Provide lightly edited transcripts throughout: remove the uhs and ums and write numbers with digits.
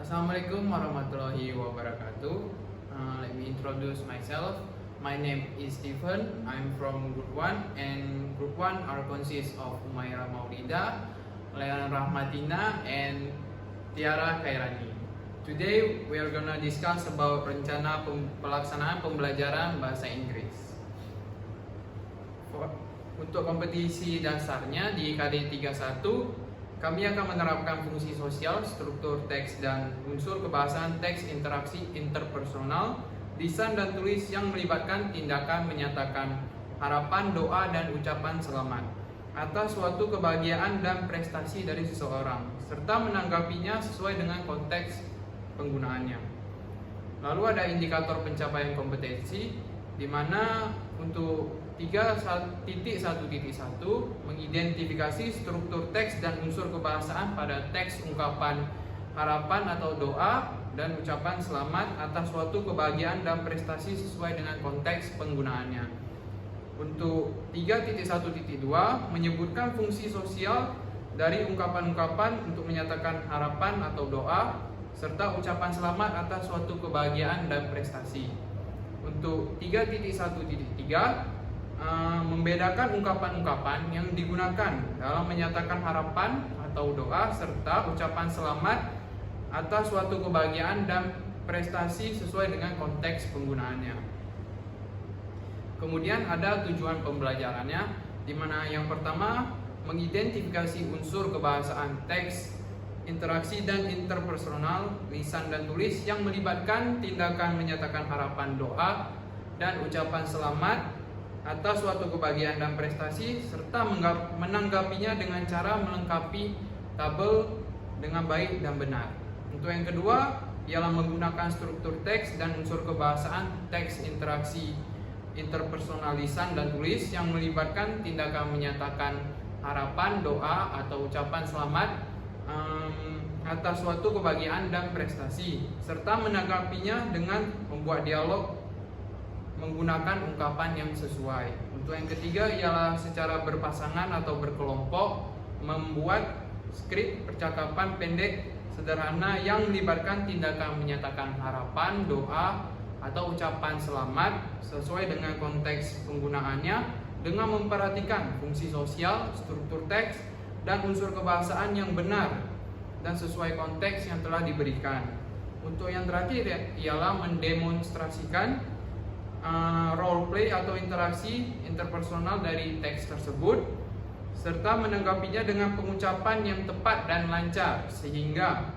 Assalamualaikum warahmatullahi wabarakatuh. Let me introduce myself. My name is Stephen. I'm from Group 1, and Group 1 are consists of Umaira Maulida, Leon Rahmatina, and Tiara Khairani. Today we are gonna discuss about rencana pelaksanaan pembelajaran bahasa Inggris. Untuk kompetisi dasarnya di KD 31, kami akan menerapkan fungsi sosial, struktur teks, dan unsur kebahasaan teks interaksi interpersonal, lisan dan tulis yang melibatkan tindakan menyatakan harapan, doa, dan ucapan selamat atas suatu kebahagiaan dan prestasi dari seseorang, serta menanggapinya sesuai dengan konteks penggunaannya. Lalu ada indikator pencapaian kompetensi, di mana untuk 3.1.1 mengidentifikasi struktur teks dan unsur kebahasaan pada teks ungkapan harapan atau doa dan ucapan selamat atas suatu kebahagiaan dan prestasi sesuai dengan konteks penggunaannya. Untuk 3.1.2 menyebutkan fungsi sosial dari ungkapan-ungkapan untuk menyatakan harapan atau doa serta ucapan selamat atas suatu kebahagiaan dan prestasi. Untuk 3.1.3 membedakan ungkapan-ungkapan yang digunakan dalam menyatakan harapan atau doa serta ucapan selamat atas suatu kebahagiaan dan prestasi sesuai dengan konteks penggunaannya. Kemudian ada tujuan pembelajarannya, di mana yang pertama mengidentifikasi unsur kebahasaan teks, interaksi dan interpersonal, lisan dan tulis yang melibatkan tindakan menyatakan harapan, doa, dan ucapan selamat atas suatu kebahagiaan dan prestasi, serta menanggapinya dengan cara melengkapi tabel dengan baik dan benar. Untuk yang kedua ialah menggunakan struktur teks dan unsur kebahasaan teks, interaksi interpersonal, lisan dan tulis yang melibatkan tindakan menyatakan harapan, doa, atau ucapan selamat atas suatu kebahagiaan dan prestasi, serta menanggapinya dengan membuat dialog menggunakan ungkapan yang sesuai. Untuk yang ketiga ialah secara berpasangan atau berkelompok membuat skrip percakapan pendek sederhana yang melibatkan tindakan menyatakan harapan, doa, atau ucapan selamat sesuai dengan konteks penggunaannya dengan memperhatikan fungsi sosial, struktur teks, dan unsur kebahasaan yang benar dan sesuai konteks yang telah diberikan. Untuk yang terakhir ialah mendemonstrasikan role play atau interaksi interpersonal dari teks tersebut serta menanggapinya dengan pengucapan yang tepat dan lancar, sehingga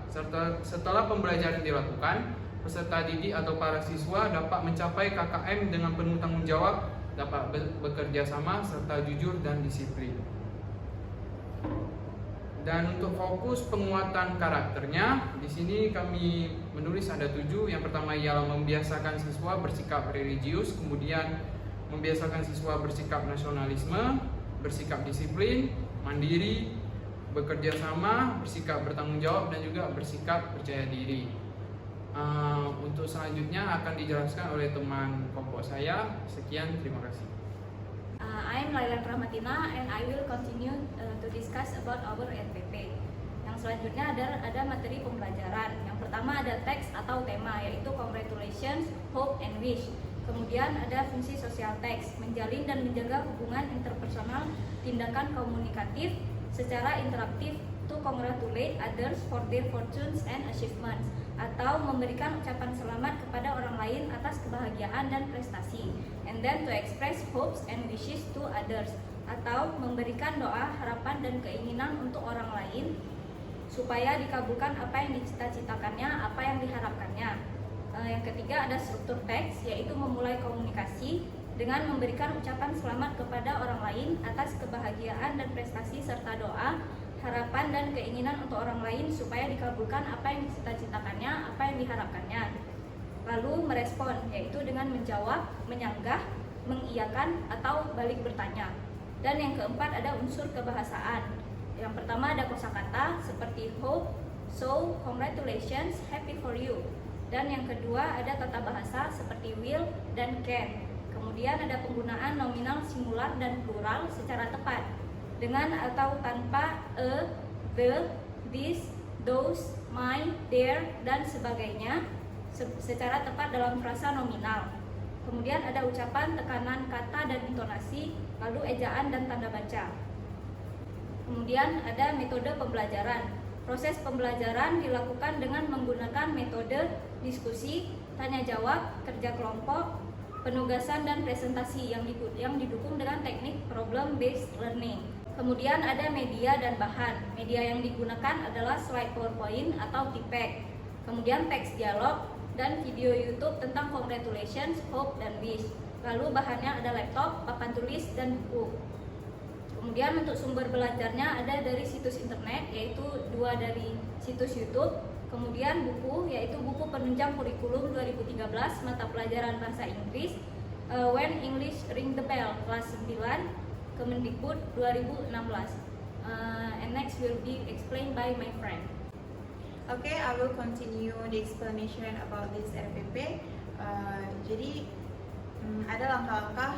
setelah pembelajaran dilakukan, peserta didik atau para siswa dapat mencapai KKM dengan penuh tanggung jawab, dapat bekerja sama serta jujur dan disiplin. Dan untuk fokus penguatan karakternya, di sini kami menulis ada 7. Yang pertama ialah membiasakan siswa bersikap religius, kemudian membiasakan siswa bersikap nasionalisme, bersikap disiplin, mandiri, bekerja sama, bersikap bertanggung jawab, dan juga bersikap percaya diri. Untuk selanjutnya akan dijelaskan oleh teman kelompok saya. Sekian, terima kasih. I'm Leon Rahmatina and I will continue to discuss about our NPP. Yang selanjutnya ada materi pembelajaran. Yang pertama ada teks atau tema, yaitu congratulations, hope, and wish. Kemudian ada fungsi sosial teks, menjalin dan menjaga hubungan interpersonal, tindakan komunikatif secara interaktif to congratulate others for their fortunes and achievements, atau memberikan ucapan selamat kepada orang lain atas kebahagiaan dan prestasi, and then to express hopes and wishes to others, atau memberikan doa, harapan, dan keinginan untuk orang lain supaya dikabulkan apa yang dicita-citakannya, apa yang diharapkannya. Yang ketiga ada struktur teks, yaitu memulai komunikasi dengan memberikan ucapan selamat kepada orang lain atas kebahagiaan dan prestasi serta doa, harapan, dan keinginan untuk orang lain supaya dikabulkan apa yang dicita-citakannya, apa yang diharapkannya. Lalu merespon, yaitu dengan menjawab, menyanggah, mengiyakan, atau balik bertanya. Dan yang keempat ada unsur kebahasaan. Yang pertama ada kosakata seperti hope, so, congratulations, happy for you. Dan yang kedua ada tata bahasa seperti will dan can. Kemudian ada penggunaan nominal singular dan plural secara tepat, dengan atau tanpa a, the, this, those, my, their, dan sebagainya secara tepat dalam frasa nominal. Kemudian ada ucapan, tekanan kata dan intonasi, lalu ejaan dan tanda baca. Kemudian ada metode pembelajaran. Proses pembelajaran dilakukan dengan menggunakan metode diskusi, tanya jawab, kerja kelompok, penugasan dan presentasi yang didukung dengan teknik problem based learning. Kemudian ada media dan bahan. Media yang digunakan adalah slide PowerPoint atau TPEG. Kemudian teks dialog dan video YouTube tentang congratulations, hope, dan wish. Lalu bahannya ada laptop, papan tulis, dan buku. Kemudian untuk sumber belajarnya ada dari situs internet, yaitu 2 dari situs YouTube. Kemudian buku, yaitu buku penunjang kurikulum 2013 mata pelajaran bahasa Inggris, When English Ring the Bell, kelas 9, Kemendikbud 2016. And next will be explained by my friend. Okay, I will continue the explanation about this RPP. Jadi ada langkah-langkah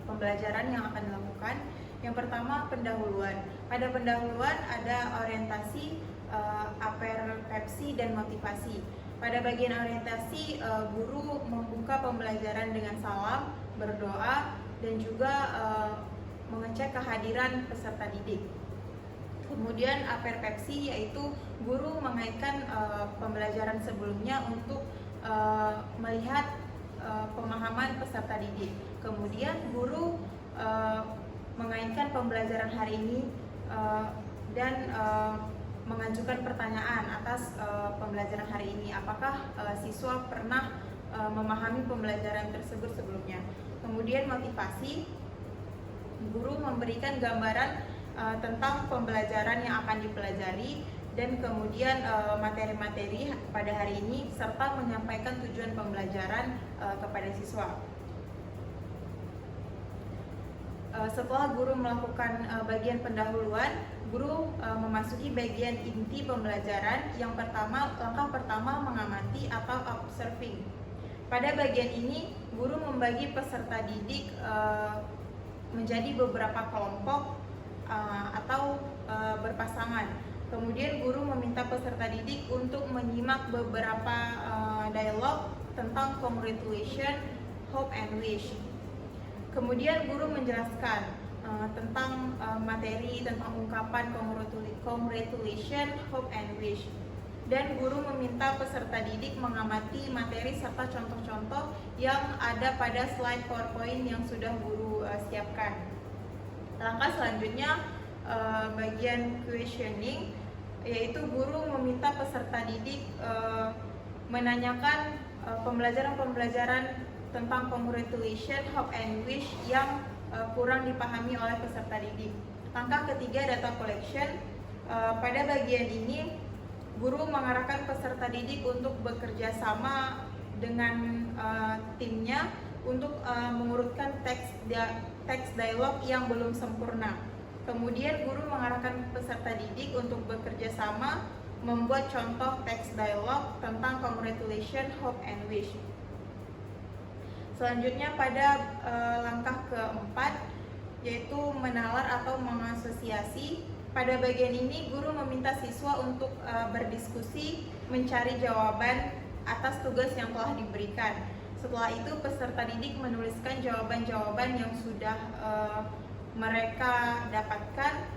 pembelajaran yang akan dilakukan. Yang pertama, pendahuluan. Pada pendahuluan ada orientasi, aperpepsi, dan motivasi. Pada bagian orientasi, guru membuka pembelajaran dengan salam, berdoa, dan juga mengecek kehadiran peserta didik. Kemudian aperpepsi, yaitu guru mengaitkan pembelajaran sebelumnya untuk melihat pemahaman peserta didik. Kemudian guru mengaitkan pembelajaran hari ini dan mengajukan pertanyaan atas pembelajaran hari ini. Apakah siswa pernah memahami pembelajaran tersebut sebelumnya? Kemudian motivasi, guru memberikan gambaran tentang pembelajaran yang akan dipelajari dan kemudian materi-materi pada hari ini serta menyampaikan tujuan pembelajaran kepada siswa. Setelah guru melakukan bagian pendahuluan, guru memasuki bagian inti pembelajaran. Yang pertama, langkah pertama mengamati atau observing. Pada bagian ini, guru membagi peserta didik menjadi beberapa kelompok atau berpasangan. Kemudian guru meminta peserta didik untuk menyimak beberapa dialog tentang congratulation, hope, and wish. Kemudian guru menjelaskan tentang materi tentang ungkapan congratulation, hope, and wish. Dan guru meminta peserta didik mengamati materi serta contoh-contoh yang ada pada slide PowerPoint yang sudah guru siapkan. Langkah selanjutnya bagian questioning, yaitu guru meminta peserta didik menanyakan pembelajaran-pembelajaran tentang congratulation, hope, and wish yang kurang dipahami oleh peserta didik. Langkah ketiga, data collection. Pada bagian ini, guru mengarahkan peserta didik untuk bekerja sama dengan timnya untuk mengurutkan teks dialog yang belum sempurna. Kemudian guru mengarahkan peserta didik untuk bekerja sama membuat contoh teks dialog tentang congratulation, hope, and wish. Selanjutnya pada langkah keempat, yaitu menalar atau mengasosiasi. Pada bagian ini guru meminta siswa untuk berdiskusi mencari jawaban atas tugas yang telah diberikan. Setelah itu peserta didik menuliskan jawaban-jawaban yang sudah mereka dapatkan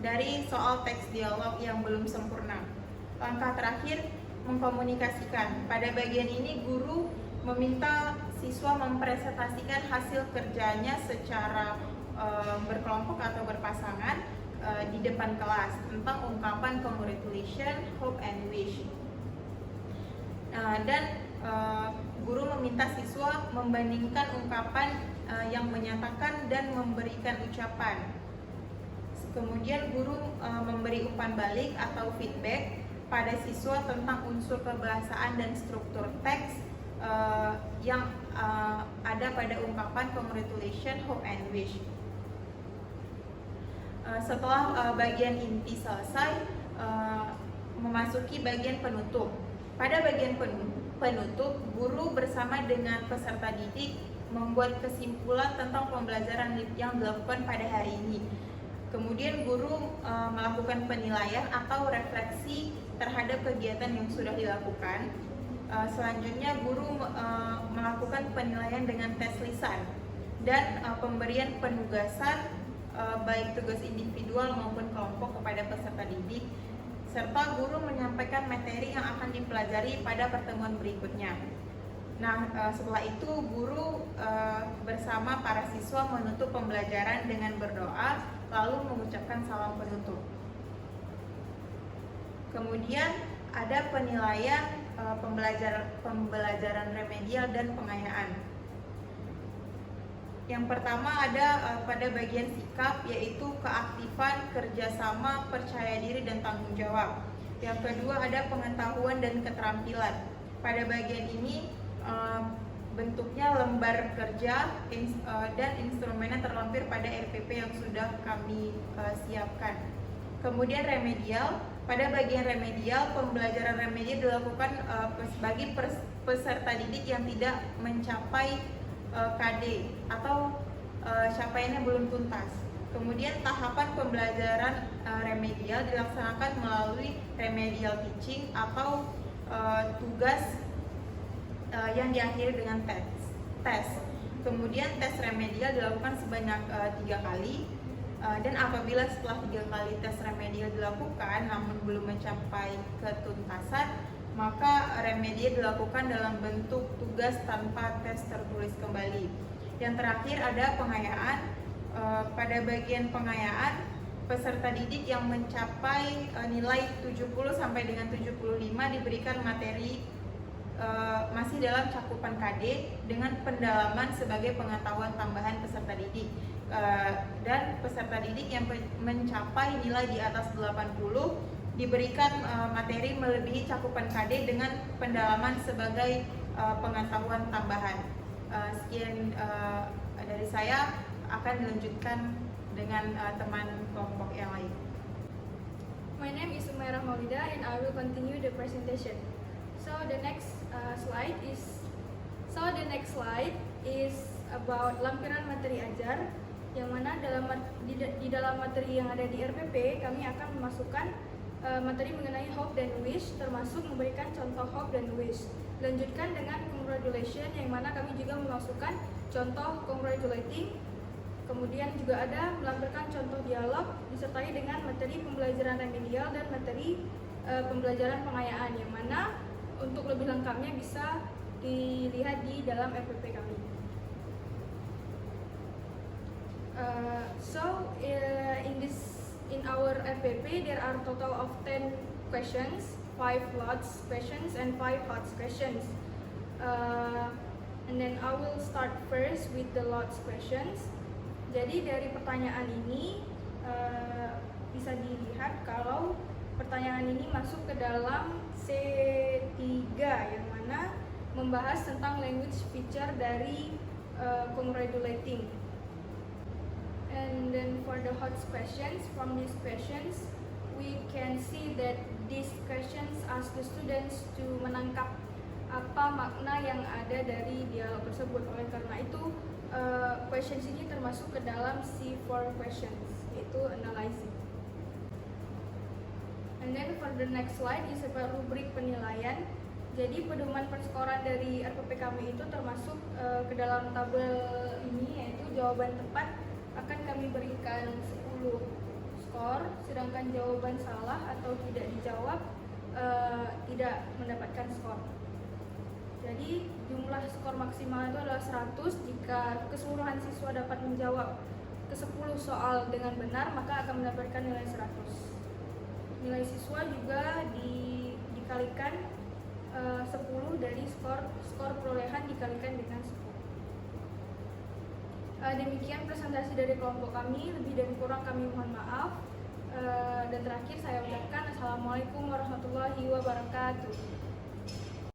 dari soal teks dialog yang belum sempurna. Langkah terakhir, mengkomunikasikan. Pada bagian ini guru meminta siswa mempresentasikan hasil kerjanya secara berkelompok atau berpasangan di depan kelas tentang ungkapan congratulation, hope, and wish. Dan guru meminta siswa membandingkan ungkapan yang menyatakan dan memberikan ucapan. Kemudian guru memberi umpan balik atau feedback pada siswa tentang unsur kebahasaan dan struktur teks yang ada pada ungkapan congratulation, hope, and wish. Setelah bagian inti selesai, memasuki bagian penutup. Pada bagian penutup, guru bersama dengan peserta didik membuat kesimpulan tentang pembelajaran yang dilakukan pada hari ini. Kemudian guru melakukan penilaian atau refleksi terhadap kegiatan yang sudah dilakukan. Selanjutnya guru melakukan penilaian dengan tes lisan dan pemberian penugasan baik tugas individual maupun kelompok kepada peserta didik, serta guru menyampaikan materi yang akan dipelajari pada pertemuan berikutnya. Nah, setelah itu guru bersama para siswa menutup pembelajaran dengan berdoa, lalu mengucapkan salam penutup. Kemudian ada penilaian pembelajaran remedial dan pengayaan. Yang pertama ada pada bagian sikap, yaitu keaktifan, kerjasama, percaya diri, dan tanggung jawab. Yang kedua ada pengetahuan dan keterampilan. Pada bagian ini bentuknya lembar kerja dan instrumennya terlampir pada RPP yang sudah kami siapkan. Kemudian remedial. Pada bagian remedial, pembelajaran remedial dilakukan bagi peserta didik yang tidak mencapai KD atau capaiannya belum tuntas. Kemudian tahapan pembelajaran remedial dilaksanakan melalui remedial teaching atau tugas yang diakhiri dengan tes. Kemudian tes remedial dilakukan sebanyak 3 kali. Dan apabila setelah 3 kali tes remedial dilakukan namun belum mencapai ketuntasan, maka remedial dilakukan dalam bentuk tugas tanpa tes tertulis kembali. Yang terakhir ada pengayaan. Pada bagian pengayaan, peserta didik yang mencapai nilai 70 sampai dengan 75 diberikan materi masih dalam cakupan KD dengan pendalaman sebagai pengetahuan tambahan peserta didik. Dan peserta didik yang mencapai nilai di atas 80 diberikan materi melebihi cakupan KD dengan pendalaman sebagai pengetahuan tambahan. Sekian dari saya, akan dilanjutkan dengan teman kelompok yang lain. My name is Umairah Maulida and I will continue the presentation. So the next slide is about lampiran materi ajar, yang mana di dalam materi yang ada di RPP kami akan memasukkan materi mengenai hope dan wish, termasuk memberikan contoh hope dan wish. Lanjutkan dengan congratulation, yang mana kami juga memasukkan contoh congratulating. Kemudian juga ada melampirkan contoh dialog disertai dengan materi pembelajaran remedial dan materi pembelajaran pengayaan, yang mana untuk lebih lengkapnya bisa dilihat di dalam RPP kami. In our RPP there are total of 10 questions, 5 lots questions and 5 hot questions. And then I will start first with the lots questions. Jadi dari pertanyaan ini bisa dilihat kalau pertanyaan ini masuk ke dalam C3, yang mana membahas tentang language feature dari congratulating. And then for the hot questions, from these questions we can see that these questions ask the students to menangkap apa makna yang ada dari dialog tersebut. Oleh karena itu questions ini termasuk ke dalam C4 questions, yaitu analyzing. And then for the next slide is about rubrik penilaian. Jadi pedoman perskoran dari RPP kami itu termasuk ke dalam tabel ini, yaitu jawaban tepat akan kami berikan 10 skor, sedangkan jawaban salah atau tidak dijawab tidak mendapatkan skor. Jadi jumlah skor maksimal itu adalah 100 jika keseluruhan siswa dapat menjawab ke 10 soal dengan benar, maka akan mendapatkan nilai 100. Nilai siswa juga dikalikan 10 dari skor perolehan dikalikan dengan 10. Demikian presentasi dari kelompok kami, lebih dan kurang kami mohon maaf. Dan terakhir saya ucapkan Assalamualaikum warahmatullahi wabarakatuh.